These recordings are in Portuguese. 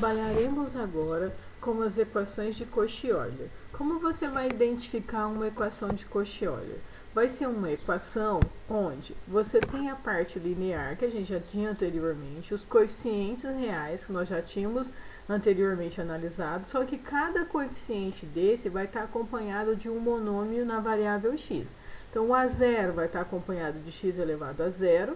Trabalharemos agora com as equações de Cauchy-Euler. Como você vai identificar uma equação de Cauchy-Euler? Vai ser uma equação onde você tem a parte linear, que a gente já tinha anteriormente, os coeficientes reais, que nós já tínhamos anteriormente analisado, só que cada coeficiente desse vai estar acompanhado de um monômio na variável x. Então, o A0 vai estar acompanhado de x elevado a zero,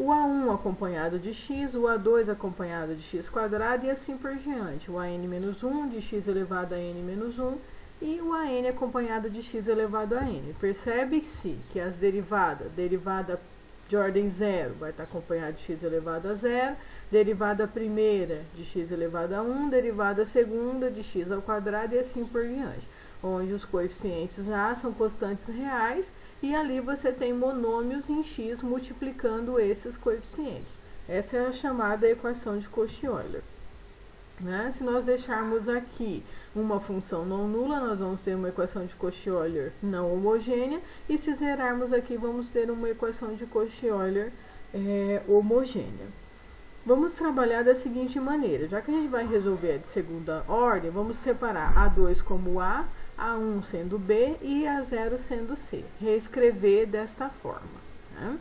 o A1 acompanhado de x, o A2 acompanhado de x quadrado e assim por diante. O AN-1 de x elevado a n-1 e o AN acompanhado de x elevado a n. Percebe-se que as derivadas, derivada de ordem zero vai estar acompanhada de x elevado a zero, derivada primeira de x elevado a 1, derivada segunda de x ao quadrado e assim por diante. Onde os coeficientes A são constantes reais e ali você tem monômios em x multiplicando esses coeficientes. Essa é a chamada equação de Cauchy-Euler. Né? Se nós deixarmos aqui uma função não nula, nós vamos ter uma equação de Cauchy-Euler não homogênea, e se zerarmos aqui, vamos ter uma equação de Cauchy-Euler homogênea. Vamos trabalhar da seguinte maneira, já que a gente vai resolver a de segunda ordem, vamos separar A2 como A, A1 sendo B e A0 sendo C. Reescrever desta forma. Né?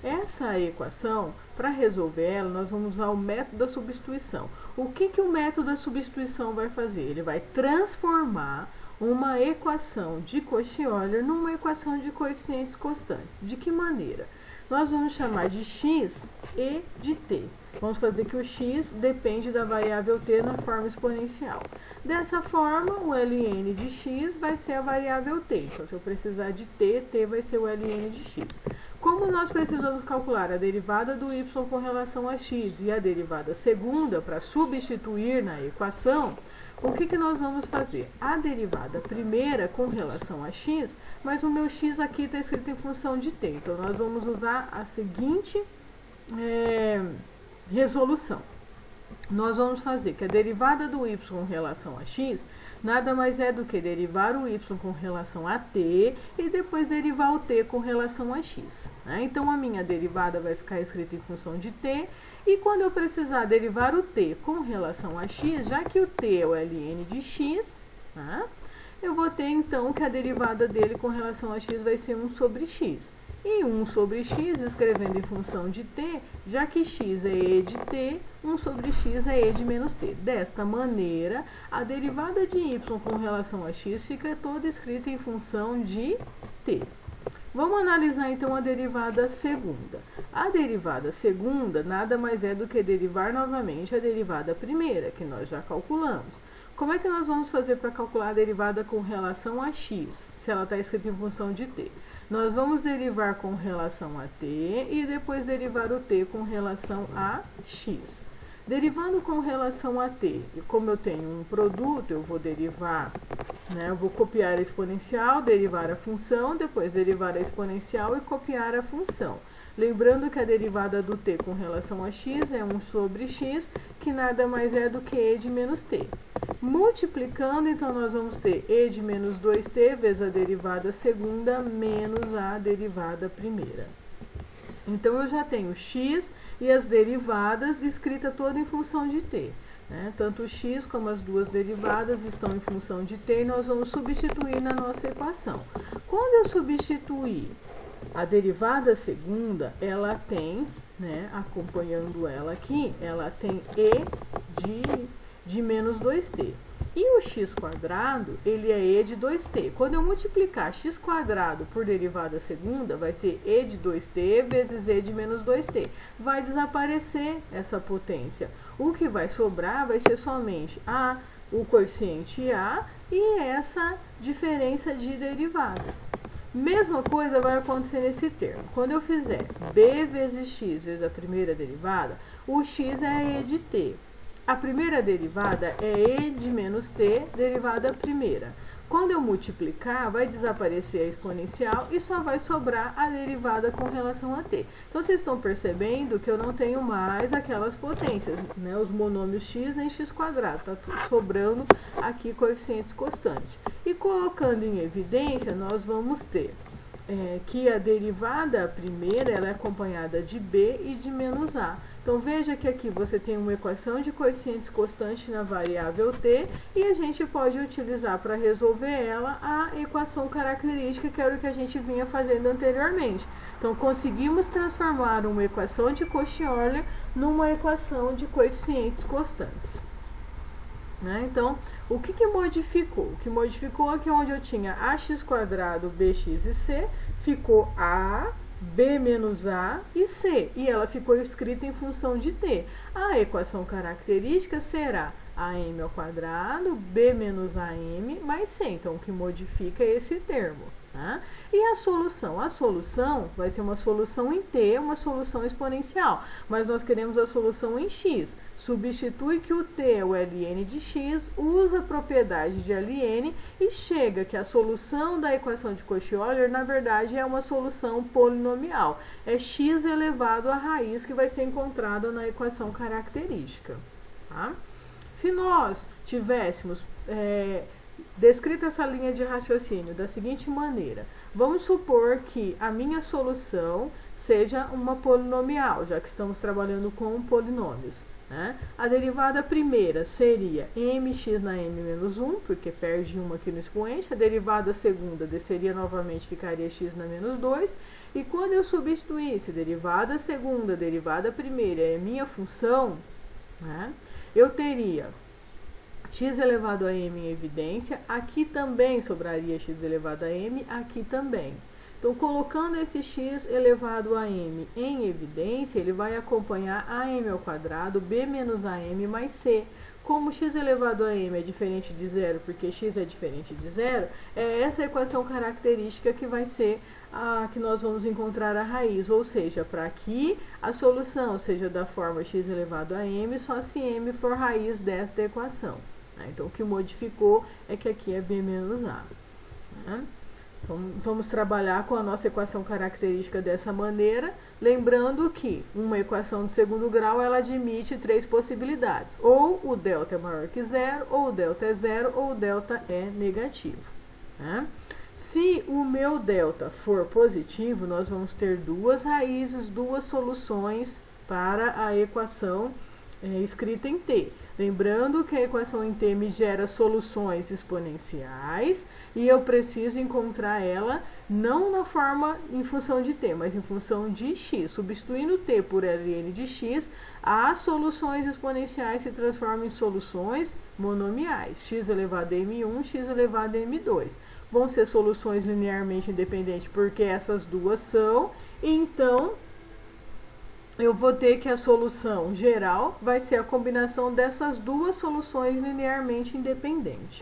Essa equação, para resolver ela, nós vamos usar o método da substituição. O que o método da substituição vai fazer? Ele vai transformar uma equação de Cauchy-Euler numa equação de coeficientes constantes. De que maneira? Nós vamos chamar de x e de t. Vamos fazer que o x depende da variável t na forma exponencial. Dessa forma, o ln de x vai ser a variável t. Então, se eu precisar de t, t vai ser o ln de x. Como nós precisamos calcular a derivada do y com relação a x e a derivada segunda para substituir na equação, o que nós vamos fazer? A derivada primeira com relação a x, mas o meu x aqui está escrito em função de t. Então, nós vamos usar a seguinte resolução. Nós vamos fazer que a derivada do y com relação a x nada mais é do que derivar o y com relação a t e depois derivar o t com relação a x. Né? Então, a minha derivada vai ficar escrita em função de t, e quando eu precisar derivar o t com relação a x, já que o t é o ln de x, tá? Eu vou ter então que a derivada dele com relação a x vai ser 1 sobre x. E 1 sobre x, escrevendo em função de t, já que x é e de t, 1 sobre x é e de menos t. Desta maneira, a derivada de y com relação a x fica toda escrita em função de t. Vamos analisar então a derivada segunda. A derivada segunda nada mais é do que derivar novamente a derivada primeira, que nós já calculamos. Como é que nós vamos fazer para calcular a derivada com relação a x, se ela está escrita em função de t? Nós vamos derivar com relação a t e depois derivar o t com relação a x. Derivando com relação a t, e como eu tenho um produto, eu vou derivar, né, eu vou copiar a exponencial, derivar a função, depois derivar a exponencial e copiar a função. Lembrando que a derivada do t com relação a x é 1 sobre x, que nada mais é do que e de menos t. Multiplicando, então, nós vamos ter e de menos 2t vezes a derivada segunda menos a derivada primeira. Então, eu já tenho x e as derivadas escrita toda em função de t. Né? Tanto o x como as duas derivadas estão em função de t e nós vamos substituir na nossa equação. Quando eu substituir a derivada segunda, ela tem, né, acompanhando ela aqui, ela tem e de menos 2t. E o x quadrado, ele é e de 2t. Quando eu multiplicar x quadrado por derivada segunda, vai ter e de 2t vezes e de menos 2t. Vai desaparecer essa potência. O que vai sobrar vai ser somente o coeficiente a e essa diferença de derivadas. Mesma coisa vai acontecer nesse termo. Quando eu fizer b vezes x vezes a primeira derivada, o x é e de t. A primeira derivada é e de menos t, derivada primeira. Quando eu multiplicar, vai desaparecer a exponencial e só vai sobrar a derivada com relação a t. Então, vocês estão percebendo que eu não tenho mais aquelas potências, né? Os monômios x nem x quadrado. Está sobrando aqui coeficientes constantes. E colocando em evidência, nós vamos ter que a derivada primeira ela é acompanhada de b e de menos a. Então, veja que aqui você tem uma equação de coeficientes constante na variável t e a gente pode utilizar para resolver ela a equação característica, que era o que a gente vinha fazendo anteriormente. Então, conseguimos transformar uma equação de Cauchy-Euler numa equação de coeficientes constantes. Né? Então, o que modificou? O que modificou é que onde eu tinha ax², bx e c, ficou a, b menos a e c, e ela ficou escrita em função de t. A equação característica será am², b menos am mais c, então o que modifica é esse termo. Tá? E a solução? A solução vai ser uma solução em t, uma solução exponencial, mas nós queremos a solução em x. Substitui que o t é o ln de x, usa a propriedade de ln e chega que a solução da equação de Cauchy-Euler, na verdade, é uma solução polinomial. É x elevado à raiz que vai ser encontrada na equação característica. Tá? Se nós tivéssemos descrita essa linha de raciocínio da seguinte maneira: vamos supor que a minha solução seja uma polinomial, já que estamos trabalhando com polinômios. Né? A derivada primeira seria mx na m menos 1, porque perde 1 aqui no expoente. A derivada segunda desceria novamente, ficaria x na menos 2. E quando eu substituísse derivada segunda, derivada primeira é minha função, né? Eu teria x elevado a m em evidência, aqui também sobraria x elevado a m, aqui também. Então, colocando esse x elevado a m em evidência, ele vai acompanhar am², b menos am mais c. Como x elevado a m é diferente de zero, porque x é diferente de zero, é essa equação característica que vai ser a que nós vamos encontrar a raiz. Ou seja, para aqui a solução seja da forma x elevado a m, só se m for raiz desta equação. Então, o que modificou é que aqui é b menos a. Né? Então, vamos trabalhar com a nossa equação característica dessa maneira, lembrando que uma equação de segundo grau, ela admite três possibilidades. Ou o delta é maior que zero, ou o delta é zero, ou o delta é negativo. Né? Se o meu delta for positivo, nós vamos ter duas raízes, duas soluções para a equação escrita em t. Lembrando que a equação em t me gera soluções exponenciais e eu preciso encontrar ela não na forma em função de t, mas em função de x. Substituindo t por ln de x, as soluções exponenciais se transformam em soluções monomiais. X elevado a m1, x elevado a m2. Vão ser soluções linearmente independentes porque essas duas são, então eu vou ter que a solução geral vai ser a combinação dessas duas soluções linearmente independentes.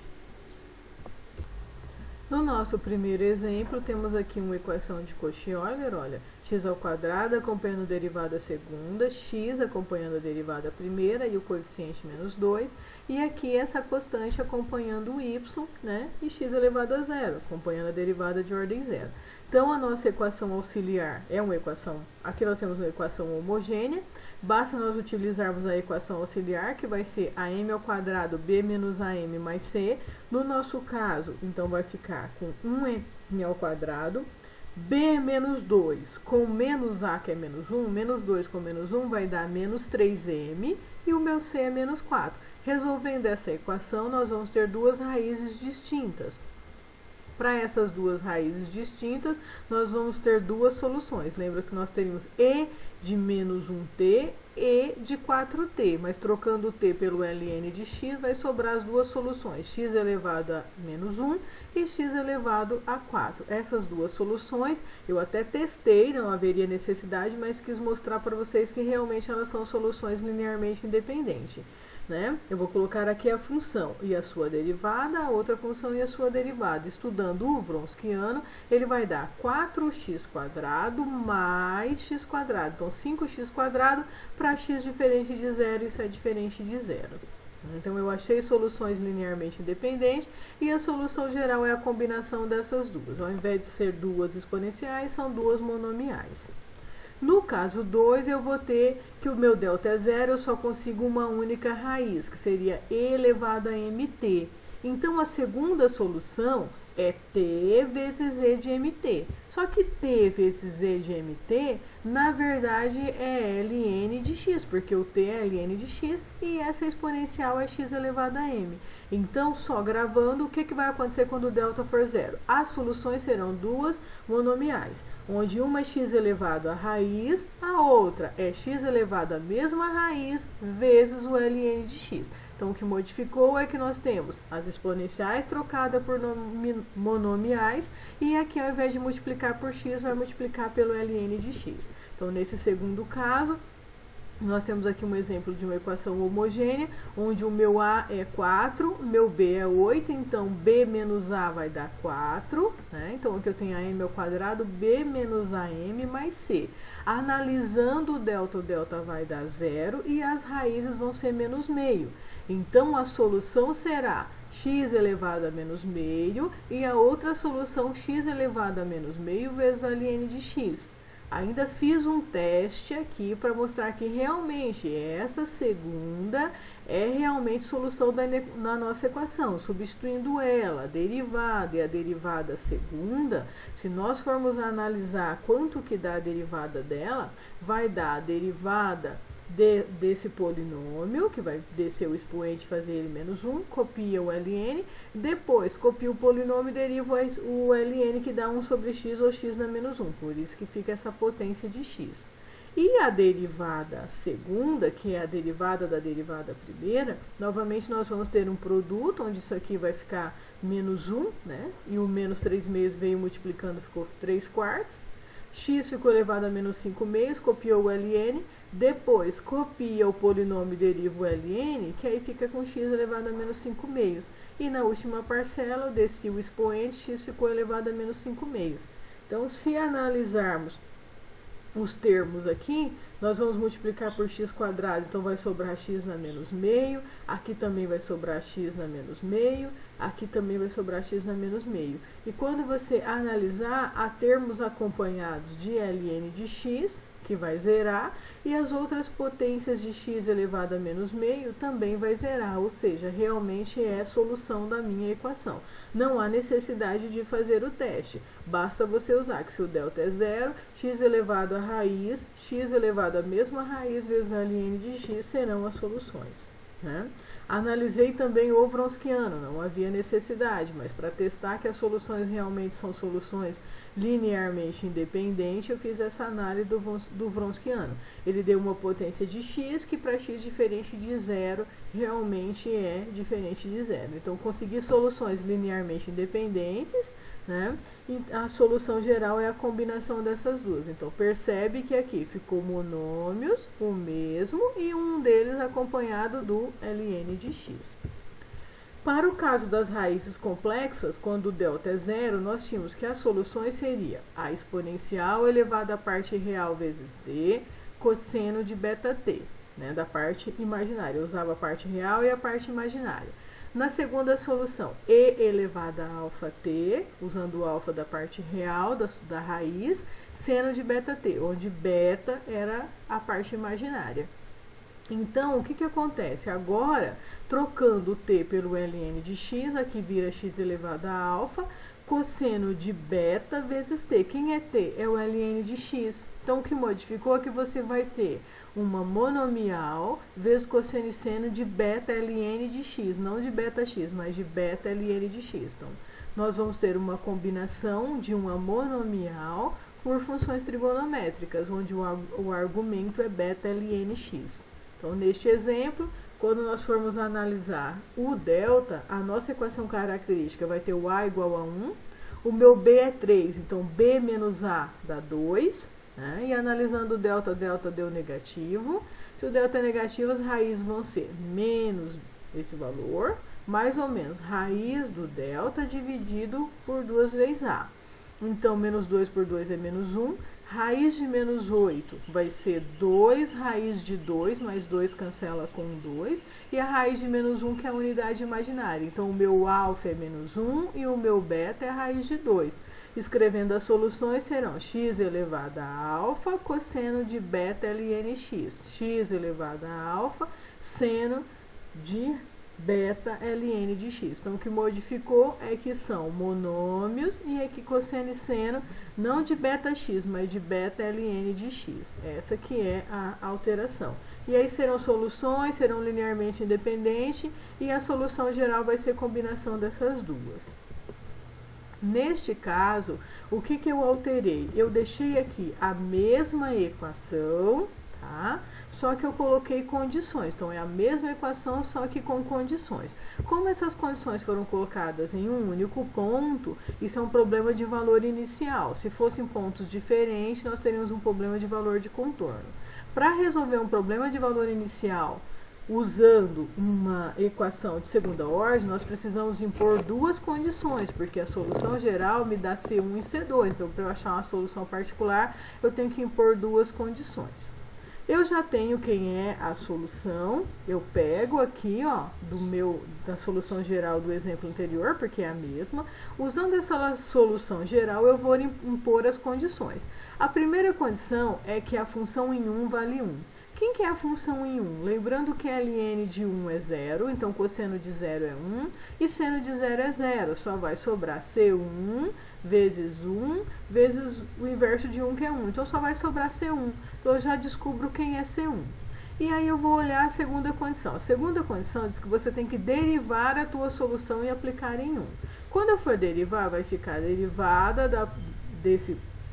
No nosso primeiro exemplo, temos aqui uma equação de Cauchy-Euler, olha, x² acompanhando a derivada segunda, x acompanhando a derivada primeira e o coeficiente menos 2, e aqui essa constante acompanhando o y, né, e x elevado a zero, acompanhando a derivada de ordem zero. Então, a nossa equação auxiliar é uma equação, aqui nós temos uma equação homogênea, basta nós utilizarmos a equação auxiliar, que vai ser am², b menos am mais c. No nosso caso, então, vai ficar com 1m², b menos 2 com menos a, que é menos 1, menos 2 com menos 1 vai dar menos 3m, e o meu c é menos 4. Resolvendo essa equação, nós vamos ter duas raízes distintas. Para essas duas raízes distintas, nós vamos ter duas soluções. Lembra que nós teríamos e de menos 1t e de 4t, mas trocando o t pelo ln de x, vai sobrar as duas soluções, x elevado a menos 1 e x elevado a 4. Essas duas soluções, eu até testei, não haveria necessidade, mas quis mostrar para vocês que realmente elas são soluções linearmente independentes. Né? Eu vou colocar aqui a função e a sua derivada, a outra função e a sua derivada. Estudando o Wronskiano, ele vai dar 4x² mais x². Então, 5x² para x diferente de zero, isso é diferente de zero. Então, eu achei soluções linearmente independentes e a solução geral é a combinação dessas duas. Ao invés de ser duas exponenciais, são duas monomiais. No caso 2, eu vou ter que o meu delta é zero, eu só consigo uma única raiz, que seria e elevado a mt. Então, a segunda solução é T vezes E de MT. Só que T vezes E de MT, na verdade, é ln de x, porque o T é ln de x e essa exponencial é x elevado a m. Então, só gravando, o que vai acontecer quando o delta for zero? As soluções serão duas monomiais, onde uma é x elevado a raiz, a outra é x elevado à mesma raiz vezes o ln de x. Então, o que modificou é que nós temos as exponenciais trocadas por monomiais e aqui, ao invés de multiplicar por x, vai multiplicar pelo ln de x. Então, nesse segundo caso, nós temos aqui um exemplo de uma equação homogênea, onde o meu A é 4, o meu B é 8, então B menos A vai dar 4, né? Então, aqui eu tenho AM ao quadrado, B menos AM mais C. Analisando o delta vai dar 0 e as raízes vão ser menos meio. Então, a solução será x elevado a menos meio e a outra solução x elevado a menos meio vezes o ln de x. Ainda fiz um teste aqui para mostrar que realmente essa segunda é realmente solução na nossa equação, substituindo ela, a derivada e a derivada segunda. Se nós formos analisar quanto que dá a derivada dela, vai dar a derivada desse polinômio, que vai descer o expoente e fazer ele menos 1, copia o ln, depois copia o polinômio e deriva o ln, que dá 1 sobre x ou x na menos 1, por isso que fica essa potência de x. E a derivada segunda, que é a derivada da derivada primeira, novamente nós vamos ter um produto, onde isso aqui vai ficar menos 1, né? E o menos 3 meios veio multiplicando, ficou 3 quartos. X ficou elevado a menos 5 meios, copiou o ln, depois copia o polinômio e deriva o ln, que aí fica com x elevado a menos 5 meios. E na última parcela, eu desci o expoente, x ficou elevado a menos 5 meios. Então, se analisarmos os termos aqui, nós vamos multiplicar por x quadrado, então vai sobrar x na menos meio, aqui também vai sobrar x na menos meio, aqui também vai sobrar x na menos meio. E quando você analisar, há termos acompanhados de ln de x, que vai zerar, e as outras potências de x elevado a menos meio também vai zerar, ou seja, realmente é a solução da minha equação. Não há necessidade de fazer o teste, basta você usar que se o delta é zero, x elevado a raiz, x elevado à mesma raiz vezes o ln de x serão as soluções, né? Analisei também o Wronskiano, não havia necessidade, mas para testar que as soluções realmente são soluções linearmente independentes, eu fiz essa análise do Wronskiano. Ele deu uma potência de x, que para x diferente de zero, realmente é diferente de zero. Então, consegui soluções linearmente independentes, né? E a solução geral é a combinação dessas duas. Então, percebe que aqui ficou monômios, o mesmo, e um deles acompanhado do ln de x. Para o caso das raízes complexas, quando o delta é zero, nós tínhamos que as soluções seriam a exponencial elevada à parte real vezes t, cosseno de beta t, né, da parte imaginária. Eu usava a parte real e a parte imaginária. Na segunda solução, e elevada a alfa t, usando o alfa da parte real da raiz, seno de beta t, onde beta era a parte imaginária. Então, o que acontece? Agora, trocando o t pelo ln de x, aqui vira x elevado a alfa, cosseno de beta vezes t. Quem é t? É o ln de x. Então, o que modificou é que você vai ter uma monomial vezes cosseno e seno de beta ln de x, não de beta x, mas de beta ln de x. Então, nós vamos ter uma combinação de uma monomial por funções trigonométricas, onde o argumento é beta ln x. Então, neste exemplo, quando nós formos analisar o delta, a nossa equação característica vai ter o A igual a 1, o meu B é 3, então B menos A dá 2, né? E analisando o delta deu negativo. Se o delta é negativo, as raízes vão ser menos esse valor, mais ou menos raiz do delta dividido por 2 vezes A. Então, menos 2 por 2 é menos 1. Raiz de menos 8 vai ser 2 raiz de 2, mais 2 cancela com 2. E a raiz de menos 1, que é a unidade imaginária. Então, o meu alfa é menos 1 e o meu beta é a raiz de 2. Escrevendo as soluções serão x elevado a alfa, cosseno de beta ln x. X elevado a alfa, seno de beta ln de x. Então, o que modificou é que são monômios e é que cosseno e seno, não de beta x, mas de beta ln de x. Essa que é a alteração. E aí serão soluções, serão linearmente independentes e a solução geral vai ser combinação dessas duas. Neste caso, o que eu alterei? Eu deixei aqui a mesma equação, tá? Só que eu coloquei condições. Então, é a mesma equação, só que com condições. Como essas condições foram colocadas em um único ponto, isso é um problema de valor inicial. Se fossem pontos diferentes, nós teríamos um problema de valor de contorno. Para resolver um problema de valor inicial usando uma equação de segunda ordem, nós precisamos impor duas condições, porque a solução geral me dá C1 e C2. Então, para eu achar uma solução particular, eu tenho que impor duas condições. Eu já tenho quem é a solução, eu pego aqui, ó, da solução geral do exemplo anterior, porque é a mesma. Usando essa solução geral, eu vou impor as condições. A primeira condição é que a função em 1 vale 1. Quem que é a função em 1? Lembrando que ln de 1 é 0, então cosseno de 0 é 1, e seno de 0 é 0, só vai sobrar C1 vezes 1 vezes o inverso de 1, que é 1. Então, só vai sobrar C1. Então, eu já descubro quem é C1. E aí, eu vou olhar a segunda condição. A segunda condição diz que você tem que derivar a tua solução e aplicar em 1. Quando eu for derivar, vai ficar derivada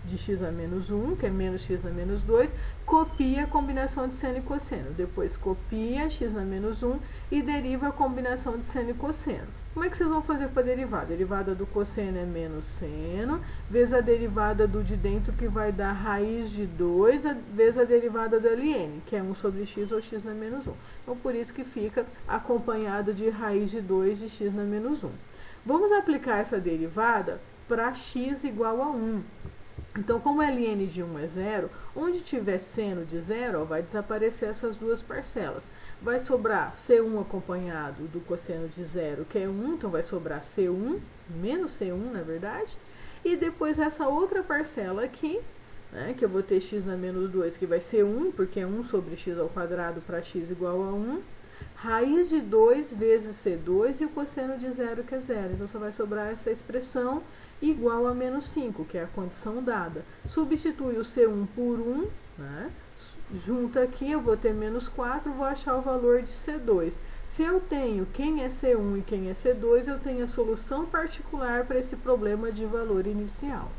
de x a menos 1, que é menos x na menos 2, copia a combinação de seno e cosseno. Depois copia x na menos 1 e deriva a combinação de seno e cosseno. Como é que vocês vão fazer para derivar? A derivada do cosseno é menos seno, vezes a derivada do de dentro, que vai dar raiz de 2, vezes a derivada do ln, que é 1 sobre x ou x na menos 1. Então, por isso que fica acompanhado de raiz de 2 de x na menos 1. Vamos aplicar essa derivada para x igual a 1. Então, como ln de 1 é 0, onde tiver seno de 0, ó, vai desaparecer essas duas parcelas. Vai sobrar C1 acompanhado do cosseno de 0, que é 1, então vai sobrar C1, menos C1, na verdade. E depois essa outra parcela aqui, né, que eu vou ter x na menos 2, que vai ser 1, porque é 1 sobre x ao quadrado para x igual a 1. Raiz de 2 vezes C2 e o cosseno de 0, que é 0. Então, só vai sobrar essa expressão igual a menos 5, que é a condição dada. Substitui o C1 por 1, né? Junta aqui, eu vou ter menos 4, vou achar o valor de C2. Se eu tenho quem é C1 e quem é C2, eu tenho a solução particular para esse problema de valor inicial.